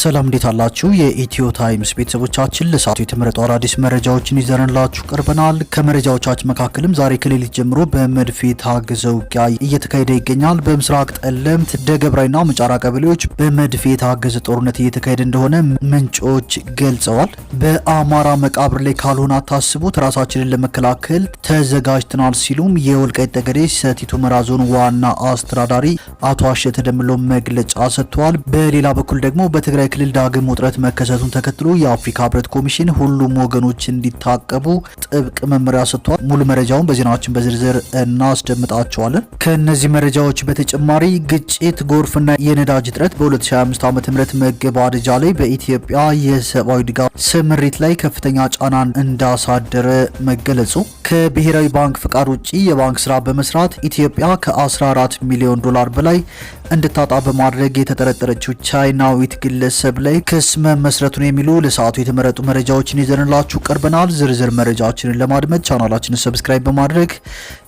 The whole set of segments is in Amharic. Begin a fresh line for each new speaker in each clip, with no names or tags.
ሰላም እንዴት አላችሁ? የኢትዮ ታይምስ ቤተሰቦቻችን ለሰዓቱ የተመረጡ አዳዲስ መረጃዎችን ይዘንላችሁ ቀርበናል። ከመረጃዎቻችን መካከልም ዛሬ ከሌሊት ጀምሮ በመድፍ የታገዘ ውጊያ እየተካሄደ ይገኛል። በምስራቅ ጠለምት፣ ደገብራይና ምጫራ ቀበሌዎች በመድፍ የታገዘ ጦርነት እየተካሄደ እንደሆነ ምንጮች ገልጸዋል። በአማራ መቃብር ላይ ካልሆነ አታስቡት፣ ራሳችንን ለመከላከል ተዘጋጅተናል ሲሉም የወልቃይት ጠገዴ ሰቲት ሁመራ ዞን ዋና አስተዳዳሪ አቶ አሸተ ደምለው መግለጫ ሰጥተዋል። በሌላ በኩል ደግሞ በትግራይ ክልል ዳግም ውጥረት መከሰቱን ተከትሎ የአፍሪካ ህብረት ኮሚሽን ሁሉም ወገኖች እንዲታቀቡ ጥብቅ መመሪያ ሰጥቷል። ሙሉ መረጃውን በዜናችን በዝርዝር እናስደምጣቸዋለን። ከነዚህ መረጃዎች በተጨማሪ ግጭት፣ ጎርፍና የነዳጅ እጥረት በ2025 ዓ.ም መገባደጃ ላይ በኢትዮጵያ የሰብአዊ ድጋፍ ስምሪት ላይ ከፍተኛ ጫና እንዳሳደረ መገለጹ፣ ከብሔራዊ ባንክ ፍቃድ ውጪ የባንክ ስራ በመስራት ኢትዮጵያ ከ14 ሚሊዮን ዶላር በላይ እንድታጣ በማድረግ የተጠረጠረችው ቻይናዊት ግለሰብ ላይ ክስ መመስረቱን የሚሉ ለሰዓቱ የተመረጡ መረጃዎችን ይዘንላችሁ ቀርበናል። ዝርዝር መረጃዎችን ለማድመጥ ቻናላችንን ሰብስክራይብ በማድረግ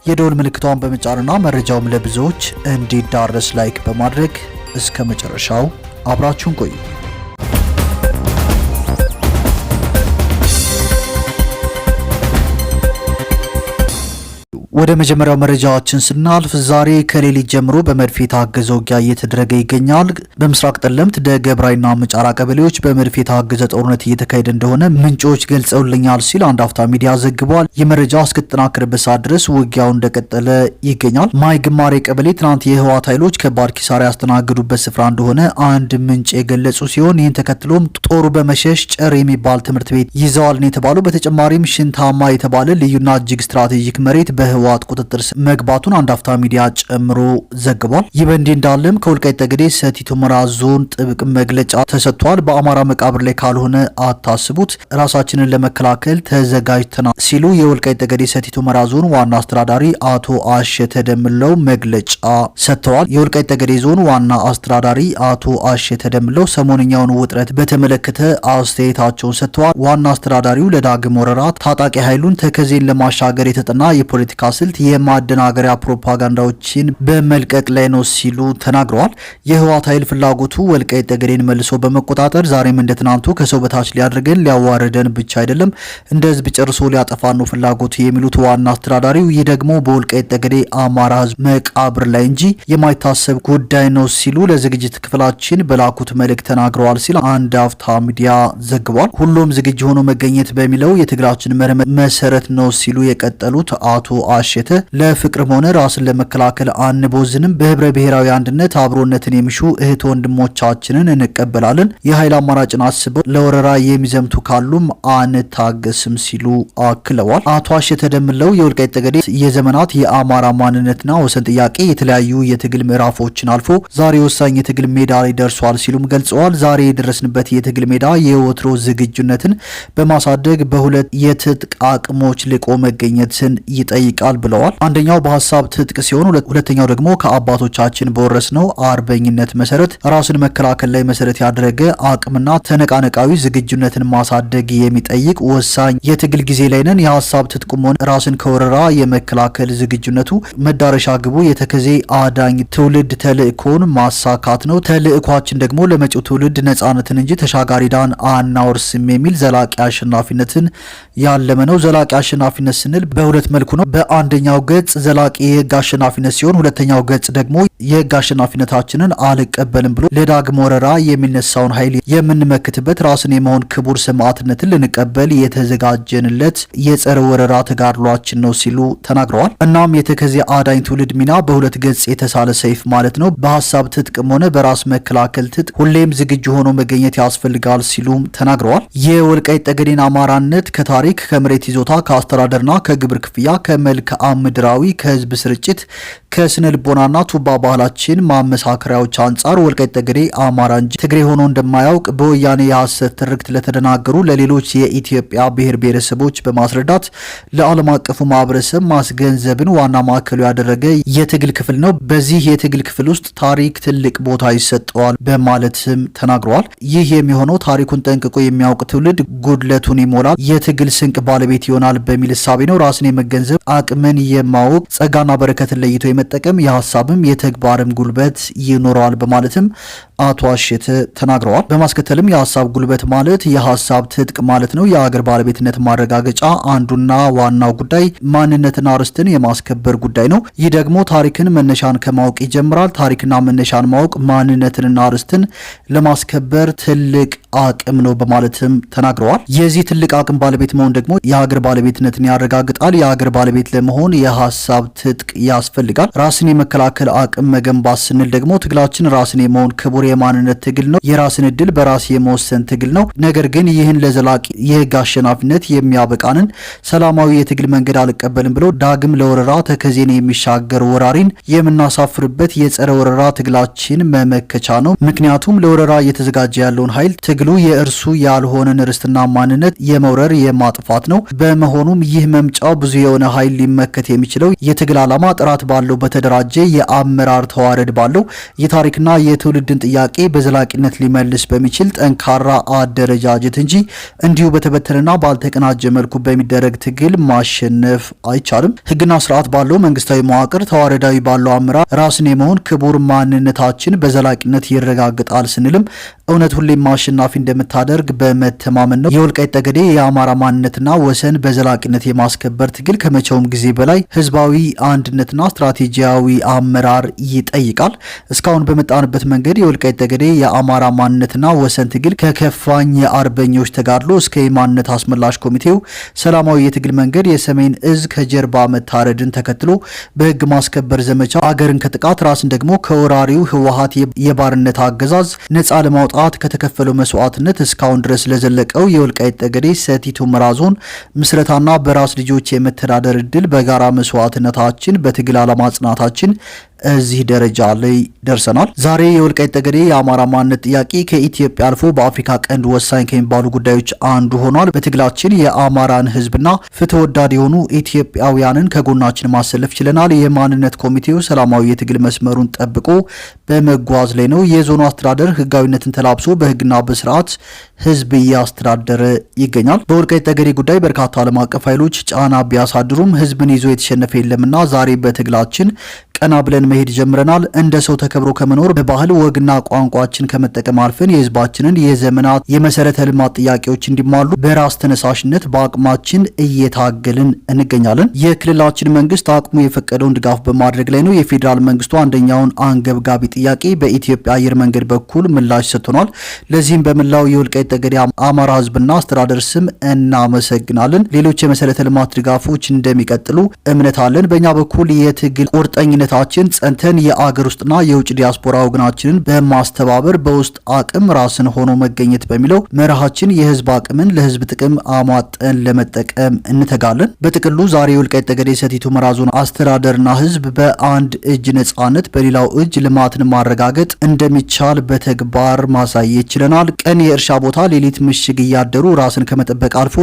የደወል ምልክቷን በመጫንና መረጃውም ለብዙዎች እንዲዳረስ ላይክ በማድረግ እስከ መጨረሻው አብራችሁን ቆዩ። ወደ መጀመሪያው መረጃዎችን ስናልፍ ዛሬ ከሌሊት ጀምሮ በመድፍ የታገዘ ውጊያ እየተደረገ ይገኛል። በምስራቅ ጠለምት፣ ደገብራይና ምጫራ ቀበሌዎች በመድፍ የታገዘ ጦርነት እየተካሄደ እንደሆነ ምንጮች ገልጸውልኛል ሲል አንድ አፍታ ሚዲያ ዘግቧል። የመረጃ እስከተጠናከረበት ሰዓት ድረስ ውጊያው እንደቀጠለ ይገኛል። ማይ ግማሬ ቀበሌ ትናንት የህወሓት ኃይሎች ከባድ ኪሳራ ያስተናገዱበት ስፍራ እንደሆነ አንድ ምንጭ የገለጹ ሲሆን ይህን ተከትሎም ጦሩ በመሸሽ ጨር የሚባል ትምህርት ቤት ይዘዋል ነው የተባለው። በተጨማሪም ሽንታማ የተባለ ልዩና እጅግ ስትራቴጂክ መሬት በህወሓት ቁጥጥር መግባቱን አንድ አፍታ ሚዲያ ጨምሮ ዘግቧል። ይህ በእንዲህ እንዳለም ከወልቃይት ጠገዴ ሰቲት ሁመራ ዞን ጥብቅ መግለጫ ተሰጥቷል። በአማራ መቃብር ላይ ካልሆነ አታስቡት፣ ራሳችንን ለመከላከል ተዘጋጅተናል ሲሉ የወልቃይት ጠገዴ ሰቲት ሁመራ ዞን ዋና አስተዳዳሪ አቶ አሸተ ደምለው መግለጫ ሰጥተዋል። የወልቃይት ጠገዴ ዞን ዋና አስተዳዳሪ አቶ አሸተ ደምለው ሰሞንኛውን ውጥረት በተመለከተ አስተያየታቸውን ሰጥተዋል። ዋና አስተዳዳሪው ለዳግም ወረራ ታጣቂ ኃይሉን ተከዜን ለማሻገር የተጠና የፖለቲካ ስልት የማደናገሪያ ፕሮፓጋንዳዎችን በመልቀቅ ላይ ነው ሲሉ ተናግረዋል። የህወሓት ኃይል ፍላጎቱ ወልቃይት ጠገዴን መልሶ በመቆጣጠር ዛሬም እንደ ትናንቱ ከሰው በታች ሊያደርገን ሊያዋርደን ብቻ አይደለም፣ እንደ ህዝብ ጨርሶ ሊያጠፋን ነው ፍላጎቱ የሚሉት ዋና አስተዳዳሪው ይህ ደግሞ በወልቃይት ጠገዴ አማራ ህዝብ መቃብር ላይ እንጂ የማይታሰብ ጉዳይ ነው ሲሉ ለዝግጅት ክፍላችን በላኩት መልእክት ተናግረዋል ሲል አንድ አፍታ ሚዲያ ዘግቧል። ሁሉም ዝግጁ ሆኖ መገኘት በሚለው የትግላችን መሰረት ነው ሲሉ የቀጠሉት አቶ አሸተ ለፍቅርም ሆነ ራስን ለመከላከል አንቦዝንም፣ በህብረ ብሔራዊ አንድነት አብሮነትን የሚሹ እህት ወንድሞቻችንን እንቀበላለን፣ የኃይል አማራጭን አስበው ለወረራ የሚዘምቱ ካሉም አንታገስም ሲሉ አክለዋል። አቶ አሸተ ደምለው የወልቃይት ጠገዴ የዘመናት የአማራ ማንነትና ወሰን ጥያቄ የተለያዩ የትግል ምዕራፎችን አልፎ ዛሬ ወሳኝ የትግል ሜዳ ላይ ደርሷል ሲሉም ገልጸዋል። ዛሬ የደረስንበት የትግል ሜዳ የወትሮ ዝግጁነትን በማሳደግ በሁለት የትጥቅ አቅሞች ልቆ መገኘትን ይጠይቃል ብለዋል። አንደኛው በሀሳብ ትጥቅ ሲሆን ሁለተኛው ደግሞ ከአባቶቻችን በወረስነው አርበኝነት መሰረት ራስን መከላከል ላይ መሰረት ያደረገ አቅምና ተነቃነቃዊ ዝግጁነትን ማሳደግ የሚጠይቅ ወሳኝ የትግል ጊዜ ላይ ነን። የሀሳብ ትጥቁም ሆነ ራስን ከወረራ የመከላከል ዝግጁነቱ መዳረሻ ግቡ የተከዜ አዳኝ ትውልድ ተልእኮን ማሳካት ነው። ተልእኳችን ደግሞ ለመጪው ትውልድ ነጻነትን እንጂ ተሻጋሪ ዳን አናወርስም የሚል ዘላቂ አሸናፊነትን ያለመ ነው። ዘላቂ አሸናፊነት ስንል በሁለት መልኩ ነው። በአንደኛው ገጽ ዘላቂ የህግ አሸናፊነት ሲሆን ሁለተኛው ገጽ ደግሞ የህግ አሸናፊነታችንን አልቀበልም ብሎ ለዳግም ወረራ የሚነሳውን ኃይል የምንመክትበት ራስን የመሆን ክቡር ሰማዕትነትን ልንቀበል የተዘጋጀንለት የጸረ ወረራ ተጋድሏችን ነው ሲሉ ተናግረዋል። እናም የተከዜ አዳኝ ትውልድ ሚና በሁለት ገጽ የተሳለ ሰይፍ ማለት ነው። በሀሳብ ትጥቅም ሆነ በራስ መከላከል ትጥቅ ሁሌም ዝግጁ ሆኖ መገኘት ያስፈልጋል ሲሉም ተናግረዋል። የወልቃይት ጠገዴን አማራነት ከታሪክ ከመሬት ይዞታ ከአስተዳደርና ከግብር ክፍያ ከመልክዓ ምድራዊ ከህዝብ ስርጭት ከስነ ልቦናና ቱባ ባህላችን ማመሳከሪያዎች አንጻር ወልቃይት ጠገዴ አማራ እንጂ ትግሬ ሆኖ እንደማያውቅ በወያኔ የሐሰት ትርክት ለተደናገሩ ለሌሎች የኢትዮጵያ ብሔር ብሔረሰቦች በማስረዳት ለዓለም አቀፉ ማህበረሰብ ማስገንዘብን ዋና ማዕከሉ ያደረገ የትግል ክፍል ነው። በዚህ የትግል ክፍል ውስጥ ታሪክ ትልቅ ቦታ ይሰጠዋል በማለትም ተናግረዋል። ይህ የሚሆነው ታሪኩን ጠንቅቆ የሚያውቅ ትውልድ ጉድለቱን ይሞላል፣ የትግል ስንቅ ባለቤት ይሆናል በሚል እሳቤ ነው። ራስን የመገንዘብ አቅም አቅምን የማወቅ ጸጋና በረከትን ለይቶ የመጠቀም የሀሳብም የተግባርም ጉልበት ይኖረዋል በማለትም አቶ አሸተ ተናግረዋል። በማስከተልም የሀሳብ ጉልበት ማለት የሀሳብ ትጥቅ ማለት ነው። የሀገር ባለቤትነት ማረጋገጫ አንዱና ዋናው ጉዳይ ማንነትና ርስትን የማስከበር ጉዳይ ነው። ይህ ደግሞ ታሪክን መነሻን ከማወቅ ይጀምራል። ታሪክና መነሻን ማወቅ ማንነትንና ርስትን ለማስከበር ትልቅ አቅም ነው በማለትም ተናግረዋል። የዚህ ትልቅ አቅም ባለቤት መሆን ደግሞ የሀገር ባለቤትነትን ያረጋግጣል። የሀገር ባለቤት ለመሆን የሀሳብ ትጥቅ ያስፈልጋል። ራስን የመከላከል አቅም መገንባት ስንል ደግሞ ትግላችን ራስን የመሆን ክቡር የማንነት ትግል ነው። የራስን እድል በራስ የመወሰን ትግል ነው። ነገር ግን ይህን ለዘላቂ የህግ አሸናፊነት የሚያበቃንን ሰላማዊ የትግል መንገድ አልቀበልም ብሎ ዳግም ለወረራ ተከዜን የሚሻገር ወራሪን የምናሳፍርበት የጸረ ወረራ ትግላችን መመከቻ ነው። ምክንያቱም ለወረራ እየተዘጋጀ ያለውን ኃይል ትግሉ የእርሱ ያልሆነን ርስትና ማንነት የመውረር የማጥፋት ነው። በመሆኑም ይህ መምጫው ብዙ የሆነ ኃይል ሊመከት የሚችለው የትግል ዓላማ ጥራት ባለው በተደራጀ የአመራር ተዋረድ ባለው የታሪክና የትውልድን ጥያቄ በዘላቂነት ሊመልስ በሚችል ጠንካራ አደረጃጀት እንጂ እንዲሁ በተበተነና ባልተቀናጀ መልኩ በሚደረግ ትግል ማሸነፍ አይቻልም። ህግና ስርዓት ባለው መንግስታዊ መዋቅር ተዋረዳዊ ባለው አመራር ራስን የመሆን ክቡር ማንነታችን በዘላቂነት ይረጋግጣል ስንልም እውነት ሁሌም አሸናፊ እንደምታደርግ በመተማመን ነው። የወልቃይት ጠገዴ የአማራ ማንነትና ወሰን በዘላቂነት የማስከበር ትግል ከመቼውም ጊዜ በላይ ህዝባዊ አንድነትና ስትራቴጂያዊ አመራር ይጠይቃል። እስካሁን በመጣንበት መንገድ የወልቃይት ጠገዴ የአማራ ማንነትና ወሰን ትግል ከከፋኝ የአርበኞች ተጋድሎ እስከ የማንነት አስመላሽ ኮሚቴው ሰላማዊ የትግል መንገድ የሰሜን እዝ ከጀርባ መታረድን ተከትሎ በህግ ማስከበር ዘመቻ አገርን ከጥቃት ራስን ደግሞ ከወራሪው ህወሓት የባርነት አገዛዝ ነጻ ለማውጣት ከተከፈለው መስዋዕትነት እስካሁን ድረስ ለዘለቀው የወልቃይት ጠገዴ ሰቲት ሁመራ ዞን ምስረታና በራስ ልጆች የመተዳደር እድል በጋራ መስዋዕትነታችን በትግል ዓላማ ጽናታችን እዚህ ደረጃ ላይ ደርሰናል። ዛሬ የወልቃይት ጠገዴ የአማራ ማንነት ጥያቄ ከኢትዮጵያ አልፎ በአፍሪካ ቀንድ ወሳኝ ከሚባሉ ጉዳዮች አንዱ ሆኗል። በትግላችን የአማራን ህዝብና ፍትህ ወዳድ የሆኑ ኢትዮጵያውያንን ከጎናችን ማሰለፍ ችለናል። የማንነት ኮሚቴው ሰላማዊ የትግል መስመሩን ጠብቆ በመጓዝ ላይ ነው። የዞኑ አስተዳደር ህጋዊነትን ተላብሶ በህግና በስርዓት ህዝብ እያስተዳደረ ይገኛል። በወልቃይት ጠገዴ ጉዳይ በርካታ ዓለም አቀፍ ኃይሎች ጫና ቢያሳድሩም ህዝብን ይዞ የተሸነፈ የለምና ዛሬ በትግላችን ቀና ብለን መሄድ ጀምረናል። እንደ ሰው ተከብሮ ከመኖር በባህል ወግና ቋንቋችን ከመጠቀም አልፈን የህዝባችንን የዘመናት የመሰረተ ልማት ጥያቄዎች እንዲሟሉ በራስ ተነሳሽነት በአቅማችን እየታገልን እንገኛለን። የክልላችን መንግስት አቅሙ የፈቀደውን ድጋፍ በማድረግ ላይ ነው። የፌዴራል መንግስቱ አንደኛውን አንገብጋቢ ጥያቄ በኢትዮጵያ አየር መንገድ በኩል ምላሽ ሰጥቷል። ለዚህም በመላው የወልቃይት ጠገዴ አማራ ህዝብና አስተዳደር ስም እናመሰግናለን። ሌሎች የመሰረተ ልማት ድጋፎች እንደሚቀጥሉ እምነት አለን። በእኛ በኩል የትግል ቁርጠኝነታችን ጸንተን የአገር ውስጥና የውጭ ዲያስፖራ ወገናችንን በማስተባበር በውስጥ አቅም ራስን ሆኖ መገኘት በሚለው መርሃችን የህዝብ አቅምን ለህዝብ ጥቅም አሟጠን ለመጠቀም እንተጋለን። በጥቅሉ ዛሬ የወልቃይት ጠገዴ ሰቲት ሁመራ ዞን አስተዳደርና ህዝብ በአንድ እጅ ነጻነት በሌላው እጅ ልማትን ማረጋገጥ እንደሚቻል በተግባር ማሳየት ችለናል። ቀን የእርሻ ቦታ ሌሊት ምሽግ እያደሩ ራስን ከመጠበቅ አልፎ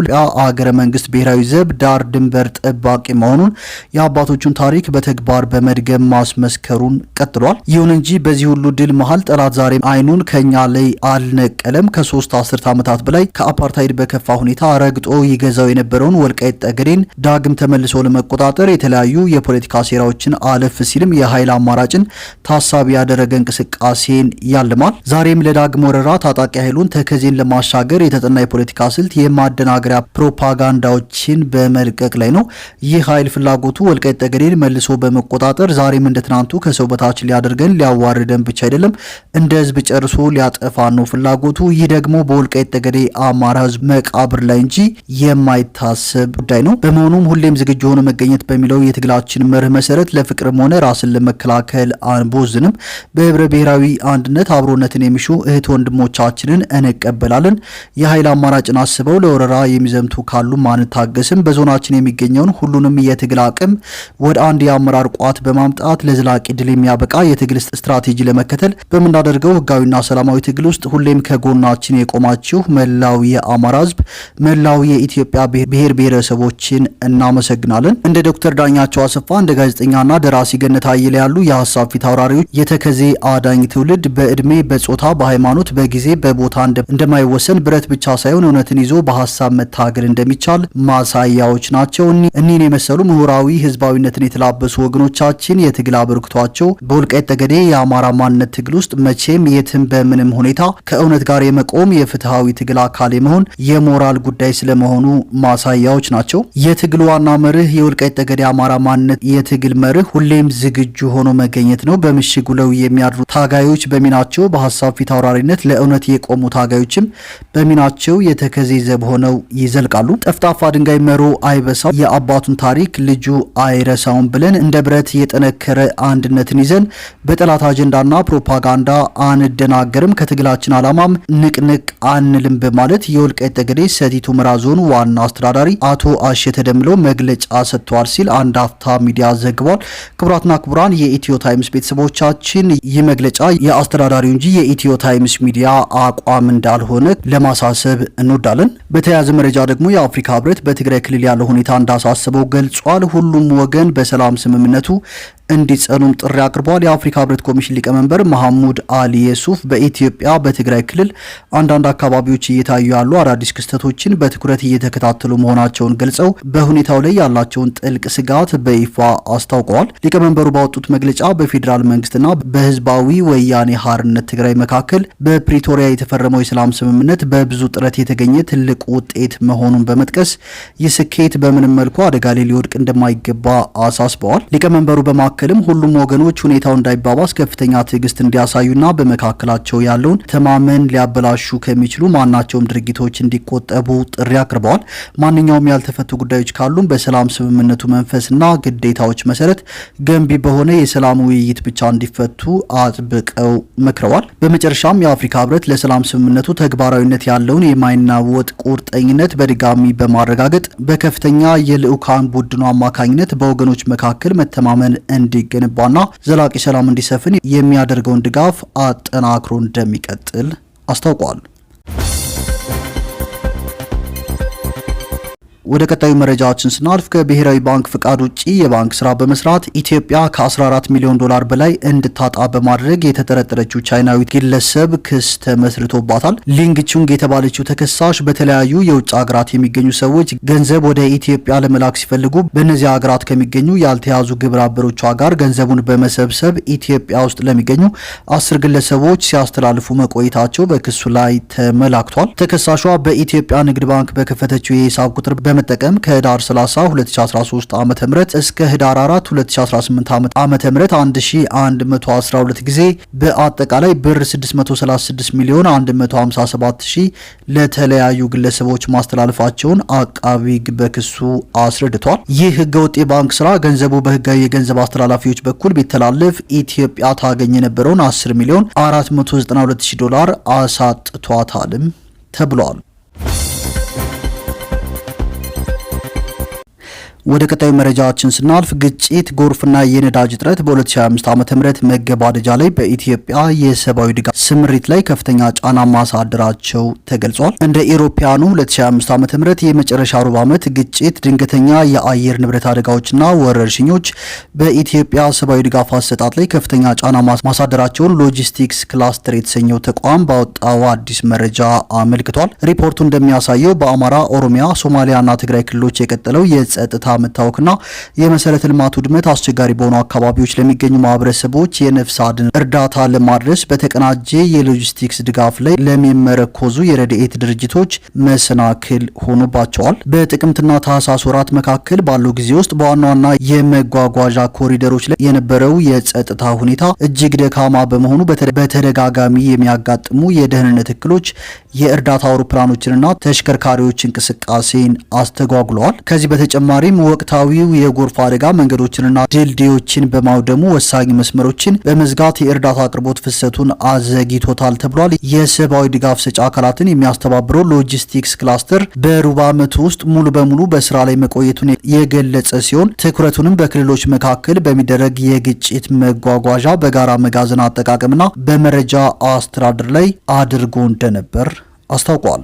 አገረ መንግስት ብሔራዊ ዘብ ዳር ድንበር ጠባቂ መሆኑን የአባቶቹን ታሪክ በተግባር በመድገም ማስመስከሩን ቀጥሏል። ይሁን እንጂ በዚህ ሁሉ ድል መሃል ጠላት ዛሬም አይኑን ከኛ ላይ አልነቀለም። ከ3 አስርት ዓመታት በላይ ከአፓርታይድ በከፋ ሁኔታ ረግጦ ይገዛው የነበረውን ወልቃይት ጠገዴን ዳግም ተመልሶ ለመቆጣጠር የተለያዩ የፖለቲካ ሴራዎችን አለፍ ሲልም የኃይል አማራጭን ታሳቢ ያደረገ እንቅስቃሴን ያልማል። ዛሬም ለዳግም ወረራ ታጣቂ ኃይሉን ተከዜን ለማሻገር የተጠና የፖለቲካ ስልት የማደናገሪያ ፕሮፓጋንዳዎችን በመልቀቅ ላይ ነው። ይህ ኃይል ፍላጎቱ ወልቃይት ጠገዴን መልሶ በመቆጣጠር ዛሬም እንደ ትናንቱ ከሰው በታች ሊያደርገን ሊያዋርደን ብቻ አይደለም እንደ ህዝብ ጨርሶ ሊያጠፋ ነው ፍላጎቱ። ይህ ደግሞ በወልቃይት ጠገዴ አማራ ህዝብ መቃብር ላይ እንጂ የማይታሰብ ጉዳይ ነው። በመሆኑም ሁሌም ዝግጁ ሆኖ መገኘት በሚለው የትግላችን መርህ መሰረት ለፍቅርም ሆነ ራስን ለመከላከል አንቦዝንም። በህብረ ብሔራዊ አንድነት አብሮነትን የሚሹ እህት ወንድሞቻችንን እንቀበላለን። የኃይል አማራጭን አስበው ለወረራ የሚዘምቱ ካሉ አንታገስም። በዞናችን የሚገኘውን ሁሉንም የትግል አቅም ወደ አንድ የአመራር ቋት በማምጣት ለማምጣት ለዘላቂ ድል የሚያበቃ የትግል ስትራቴጂ ለመከተል በምናደርገው ህጋዊና ሰላማዊ ትግል ውስጥ ሁሌም ከጎናችን የቆማችሁ መላው የአማራ ህዝብ፣ መላው የኢትዮጵያ ብሔር ብሔረሰቦችን እናመሰግናለን። እንደ ዶክተር ዳኛቸው አሰፋ እንደ ጋዜጠኛና ደራሲ ገነት አየለ ያሉ የሀሳብ ፊት አውራሪዎች የተከዜ አዳኝ ትውልድ በእድሜ፣ በጾታ፣ በሃይማኖት፣ በጊዜ፣ በቦታ እንደማይወሰን ብረት ብቻ ሳይሆን እውነትን ይዞ በሀሳብ መታገል እንደሚቻል ማሳያዎች ናቸው። እኒህን የመሰሉ ምሁራዊ ህዝባዊነትን የተላበሱ ወገኖቻችን የትግል አበርክቷቸው በወልቃይት ጠገዴ የአማራ ማንነት ትግል ውስጥ መቼም የትም በምንም ሁኔታ ከእውነት ጋር የመቆም የፍትሃዊ ትግል አካል የመሆን የሞራል ጉዳይ ስለመሆኑ ማሳያዎች ናቸው። የትግል ዋና መርህ የወልቃይት ጠገዴ አማራ ማንነት የትግል መርህ ሁሌም ዝግጁ ሆኖ መገኘት ነው። በምሽግ ውለው የሚያድሩ ታጋዮች በሚናቸው በሀሳብ ፊት አውራሪነት ለእውነት የቆሙ ታጋዮችም በሚናቸው የተከዜ ዘብ ሆነው ይዘልቃሉ። ጠፍጣፋ ድንጋይ መሮ አይበሳው የአባቱን ታሪክ ልጁ አይረሳውም ብለን እንደ ብረት የጠነከረ አንድነትን ይዘን በጠላት አጀንዳና ፕሮፓጋንዳ አንደናገርም፣ ከትግላችን ዓላማም ንቅንቅ አንልም በማለት የወልቃይት ጠገዴ ሰቲት ሁመራ ዞን ዋና አስተዳዳሪ አቶ አሸተ ደምለው መግለጫ ሰጥተዋል ሲል አንድ አፍታ ሚዲያ ዘግቧል። ክቡራትና ክቡራን የኢትዮ ታይምስ ቤተሰቦቻችን ይህ መግለጫ የአስተዳዳሪው እንጂ የኢትዮ ታይምስ ሚዲያ አቋም እንዳልሆነ ለማሳሰብ እንወዳለን። በተያያዘ መረጃ ደግሞ የአፍሪካ ህብረት በትግራይ ክልል ያለው ሁኔታ እንዳሳሰበው ገልጿል። ሁሉም ወገን በሰላም ስምምነቱ እንዲጸኑም ጥሪ አቅርበዋል። የአፍሪካ ህብረት ኮሚሽን ሊቀመንበር መሐሙድ አሊ የሱፍ በኢትዮጵያ በትግራይ ክልል አንዳንድ አካባቢዎች እየታዩ ያሉ አዳዲስ ክስተቶችን በትኩረት እየተከታተሉ መሆናቸውን ገልጸው በሁኔታው ላይ ያላቸውን ጥልቅ ስጋት በይፋ አስታውቀዋል። ሊቀመንበሩ ባወጡት መግለጫ በፌዴራል መንግስትና በህዝባዊ ወያኔ ሓርነት ትግራይ መካከል በፕሪቶሪያ የተፈረመው የሰላም ስምምነት በብዙ ጥረት የተገኘ ትልቅ ውጤት መሆኑን በመጥቀስ ይህ ስኬት በምንም መልኩ አደጋ ላይ ሊወድቅ እንደማይገባ አሳስበዋል። ሊቀመንበሩ በማከልም ሁሉም ወገኖች ሁኔታው እንዳይባባስ ከፍተኛ ትዕግስት እንዲያሳዩና በመካከላቸው ያለውን ተማመን ሊያበላሹ ከሚችሉ ማናቸውም ድርጊቶች እንዲቆጠቡ ጥሪ አቅርበዋል። ማንኛውም ያልተፈቱ ጉዳዮች ካሉም በሰላም ስምምነቱ መንፈስና ግዴታዎች መሰረት ገንቢ በሆነ የሰላም ውይይት ብቻ እንዲፈቱ አጥብቀው መክረዋል። በመጨረሻም የአፍሪካ ህብረት ለሰላም ስምምነቱ ተግባራዊነት ያለውን የማይናወጥ ቁርጠኝነት በድጋሚ በማረጋገጥ በከፍተኛ የልዑካን ቡድኑ አማካኝነት በወገኖች መካከል መተማመን እንዲገነባና ዘላቂ ሰላም እንዲሰፍን የሚያደርገውን ድጋፍ አጠናክሮ እንደሚቀጥል አስታውቋል። ወደ ቀጣዩ መረጃችን ስናልፍ ከብሔራዊ ባንክ ፍቃድ ውጪ የባንክ ስራ በመስራት ኢትዮጵያ ከ14 ሚሊዮን ዶላር በላይ እንድታጣ በማድረግ የተጠረጠረችው ቻይናዊት ግለሰብ ክስ ተመስርቶባታል። ሊንግ ቹንግ የተባለችው ተከሳሽ በተለያዩ የውጭ ሀገራት የሚገኙ ሰዎች ገንዘብ ወደ ኢትዮጵያ ለመላክ ሲፈልጉ በእነዚህ ሀገራት ከሚገኙ ያልተያዙ ግብረ አበሮቿ ጋር ገንዘቡን በመሰብሰብ ኢትዮጵያ ውስጥ ለሚገኙ 10 ግለሰቦች ሲያስተላልፉ መቆየታቸው በክሱ ላይ ተመላክቷል። ተከሳሿ በኢትዮጵያ ንግድ ባንክ በከፈተችው የሂሳብ ቁጥር በመጠቀም ከህዳር 30 2013 ዓ.ም እስከ ህዳር 4 2018 ዓ.ም 1112 ጊዜ በአጠቃላይ ብር 636 ሚሊዮን 157 ሺህ ለተለያዩ ግለሰቦች ማስተላለፋቸውን አቃቢ ሕግ በክሱ አስረድቷል። ይህ ህገወጥ የባንክ ስራ ገንዘቡ በህጋዊ የገንዘብ አስተላላፊዎች በኩል ቢተላለፍ ኢትዮጵያ ታገኝ የነበረውን 10 ሚሊዮን 492 ሺህ ዶላር አሳጥቷታልም ተብሏል። ወደ ቀጣዩ መረጃችን ስናልፍ ግጭት፣ ጎርፍና የነዳጅ እጥረት በ2025 ዓ.ም መገባደጃ ላይ በኢትዮጵያ የሰብአዊ ድጋፍ ስምሪት ላይ ከፍተኛ ጫና ማሳደራቸው ተገልጿል። እንደ ኢሮፓያኑ 2025 ዓ.ም የመጨረሻ ሩብ ዓመት ግጭት፣ ድንገተኛ የአየር ንብረት አደጋዎችና ወረርሽኞች በኢትዮጵያ ሰብአዊ ድጋፍ አሰጣጥ ላይ ከፍተኛ ጫና ማሳደራቸውን ሎጂስቲክስ ክላስተር የተሰኘው ተቋም ባወጣው አዲስ መረጃ አመልክቷል። ሪፖርቱ እንደሚያሳየው በአማራ፣ ኦሮሚያ፣ ሶማሊያና ትግራይ ክልሎች የቀጠለው የጸጥታ መታወክና የመሰረተ ልማት ውድመት አስቸጋሪ በሆኑ አካባቢዎች ለሚገኙ ማህበረሰቦች የነፍስ አድን እርዳታ ለማድረስ በተቀናጀ የሎጂስቲክስ ድጋፍ ላይ ለሚመረኮዙ የረድኤት ድርጅቶች መሰናክል ሆኖባቸዋል። በጥቅምትና ታህሳስ ወራት መካከል ባለው ጊዜ ውስጥ በዋና ዋና የመጓጓዣ ኮሪደሮች ላይ የነበረው የጸጥታ ሁኔታ እጅግ ደካማ በመሆኑ በተደጋጋሚ የሚያጋጥሙ የደህንነት እክሎች የእርዳታ አውሮፕላኖችንና ተሽከርካሪዎች እንቅስቃሴን አስተጓጉለዋል። ከዚህ በተጨማሪም ወቅታዊው የጎርፍ አደጋ መንገዶችንና ድልድዮችን በማውደሙ ወሳኝ መስመሮችን በመዝጋት የእርዳታ አቅርቦት ፍሰቱን አዘግይቶታል ተብሏል። የሰብአዊ ድጋፍ ሰጪ አካላትን የሚያስተባብረው ሎጂስቲክስ ክላስተር በሩብ ዓመቱ ውስጥ ሙሉ በሙሉ በስራ ላይ መቆየቱን የገለጸ ሲሆን ትኩረቱንም በክልሎች መካከል በሚደረግ የግጭት መጓጓዣ፣ በጋራ መጋዘን አጠቃቀምና በመረጃ አስተዳደር ላይ አድርጎ እንደነበር አስታውቋል።